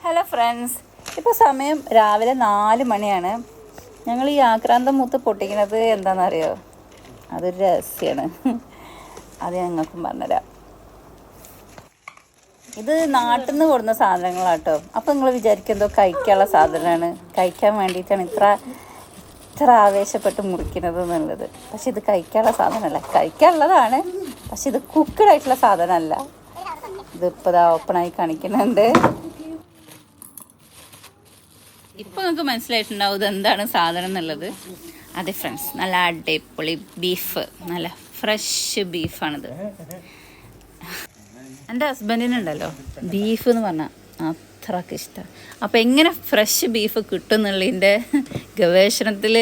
Hello friends, ഇപ്പോൾ സമയം രാവിലെ 4 മണിയാണ്. ഞങ്ങൾ ഈ ആക്രാന്തം മൂത്ത് പൊട്ടിക്കുന്നത് എന്താണെന്നറിയോ? അതൊരു രഹസ്യമാണ്. അത് ഞങ്ങൾക്കും പറഞ്ഞുതരാം. ഇത് നാട്ടിൽ നിന്ന് കൊടുക്കുന്ന സാധനങ്ങളാട്ടോ. അപ്പോൾ നിങ്ങൾ വിചാരിക്കും എന്തോ കഴിക്കാനുള്ള സാധനമാണ്, കഴിക്കാൻ വേണ്ടിയിട്ടാണ് ഇത്ര ആവേശപ്പെട്ട് മുറിക്കുന്നത് എന്നുള്ളത്. പക്ഷെ ഇത് കഴിക്കാനുള്ള സാധനമല്ല. കഴിക്കാനുള്ളതാണ്, പക്ഷെ ഇത് കുക്ക്ഡ് ആയിട്ടുള്ള സാധനമല്ല. ഇതിപ്പോൾ ഇതാ ഓപ്പണായി കാണിക്കുന്നുണ്ട്. ഇപ്പോൾ നിങ്ങൾക്ക് മനസ്സിലായിട്ടുണ്ടാവും ഇത് എന്താണ് സാധനം എന്നുള്ളത്. അതെ ഫ്രണ്ട്സ്, നല്ല അടിപൊളി ബീഫ്, നല്ല ഫ്രഷ് ബീഫാണിത്. എൻ്റെ ഹസ്ബൻഡിനുണ്ടല്ലോ ബീഫ് എന്ന് പറഞ്ഞാൽ അത്രക്ക് ഇഷ്ടമാണ്. അപ്പോൾ എങ്ങനെ ഫ്രഷ് ബീഫ് കിട്ടും എന്നുള്ളതിൻ്റെ ഗവേഷണത്തിൽ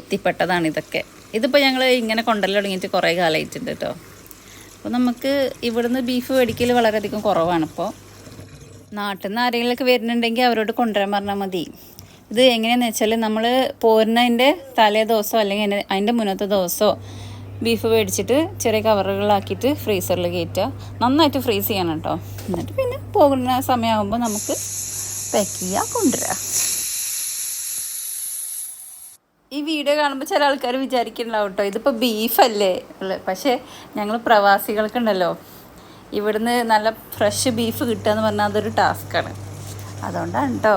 എത്തിപ്പെട്ടതാണ് ഇതൊക്കെ. ഇതിപ്പോൾ ഞങ്ങൾ ഇങ്ങനെ കൊണ്ടുവരൽ തുടങ്ങിയിട്ട് കുറേ കാലമായിട്ടുണ്ട് കേട്ടോ. അപ്പോൾ നമുക്ക് ഇവിടുന്ന് ബീഫ് മേടിക്കൽ വളരെയധികം കുറവാണ്. ഇപ്പോൾ നാട്ടിൽ നിന്ന് ആരെങ്കിലുമൊക്കെ വരുന്നുണ്ടെങ്കിൽ അവരോട് കൊണ്ടുവരാൻ പറഞ്ഞാൽ മതി. ഇത് എങ്ങനെയാണെന്ന് വെച്ചാൽ നമ്മൾ പോരുന്നതിൻ്റെ തലേ ദിവസമോ അല്ലെങ്കിൽ അതിൻ്റെ മുന്നത്തെ ദിവസമോ ബീഫ് മേടിച്ചിട്ട് ചെറിയ കവറുകളാക്കിയിട്ട് ഫ്രീസറിൽ കയറ്റുക. നന്നായിട്ട് ഫ്രീസ് ചെയ്യണം കേട്ടോ. എന്നിട്ട് പിന്നെ പോകുന്ന സമയമാകുമ്പോൾ നമുക്ക് പാക്ക് ചെയ്യുക, കൊണ്ടുവരിക. ഈ വീഡിയോ കാണുമ്പോൾ ചില ആൾക്കാർ വിചാരിക്കുന്നുണ്ടാവും കേട്ടോ ഇതിപ്പോൾ ബീഫല്ലേ ഉള്ളത്. പക്ഷേ ഞങ്ങൾ പ്രവാസികൾക്കുണ്ടല്ലോ ഇവിടുന്ന് നല്ല ഫ്രഷ് ബീഫ് കിട്ടുക എന്ന് പറഞ്ഞാൽ അതൊരു ടാസ്ക്കാണ്. അതുകൊണ്ടാണ് കേട്ടോ